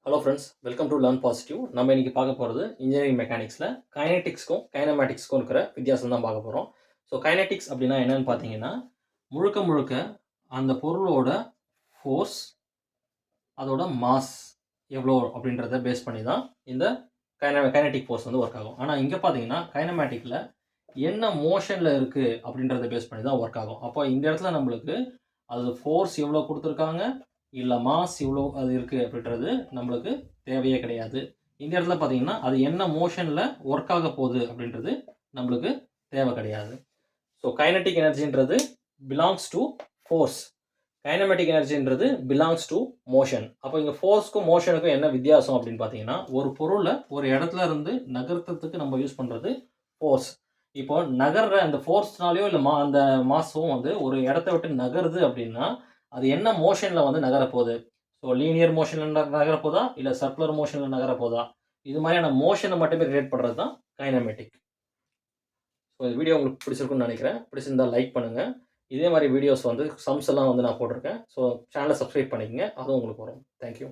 Hello friends, welcome to learn positive. நம்ம இன்னைக்கு பார்க்க போகிறது இன்ஜினியரிங் மெக்கானிக்ஸில் கைனெட்டிக்ஸ்க்கும் கைனமேட்டிக்ஸ்க்கும் இருக்கிற வித்தியாசம் தான் பார்க்க போகிறோம். ஸோ கைனெட்டிக்ஸ் அப்படின்னா என்னன்னு பார்த்தீங்கன்னா, முழுக்க முழுக்க அந்த பொருளோட ஃபோர்ஸ், அதோட மாஸ் எவ்வளோ அப்படின்றத பேஸ் பண்ணி தான் இந்த கைனெட்டிக் ஃபோர்ஸ் வந்து ஒர்க் ஆகும். ஆனால் இங்கே பார்த்தீங்கன்னா கைனமேட்டிக்கில் என்ன மோஷனில் இருக்குது அப்படின்றத பேஸ் பண்ணி தான் ஒர்க் ஆகும். அப்போ இந்த இடத்துல நம்மளுக்கு அது ஃபோர்ஸ் எவ்வளோ கொடுத்துருக்காங்க, இல்லை மாஸ் இவ்வளோ அது இருக்குது அப்படின்றது நம்மளுக்கு தேவையே கிடையாது. இந்த இடத்துல பார்த்தீங்கன்னா அது என்ன மோஷனில் ஒர்க் ஆக போகுது அப்படின்றது நம்மளுக்கு தேவை கிடையாது. ஸோ கைனட்டிக் எனர்ஜின்றது பிலாங்ஸ் டு ஃபோர்ஸ், கைனமேட்டிக் எனர்ஜின்றது பிலாங்ஸ் டு மோஷன். அப்போ இங்கே ஃபோர்ஸ்க்கும் மோஷனுக்கும் என்ன வித்தியாசம் அப்படின்னு பார்த்தீங்கன்னா, ஒரு பொருளை ஒரு இடத்துல இருந்து நகர்த்தத்துக்கு நம்ம யூஸ் பண்ணுறது ஃபோர்ஸ். இப்போ நகர்ற அந்த ஃபோர்ஸ்னாலேயோ இல்லை அந்த மாஸும் வந்து ஒரு இடத்த விட்டு நகருது அப்படின்னா அது என்ன மோஷனில் வந்து நகரப்போகுது. ஸோ லீனியர் மோஷனில் நகரப்போதா, இல்லை சர்க்குலர் மோஷனில் நகரப்போதா, இது மாதிரியான மோஷனை மட்டுமே ரிலேட் பண்ணுறது தான் கைனமேட்டிக். ஸோ இந்த வீடியோ உங்களுக்கு பிடிச்சிருக்குன்னு நினைக்கிறேன். பிடிச்சிருந்தால் லைக் பண்ணுங்கள். இதே மாதிரி வீடியோஸ் வந்து சம்ஸ் எல்லாம் வந்து நான் போட்டிருக்கேன். ஸோ சேனலை சப்ஸ்கிரைப் பண்ணிக்கங்க, அதுவும் உங்களுக்கு வரும். தேங்க்யூ.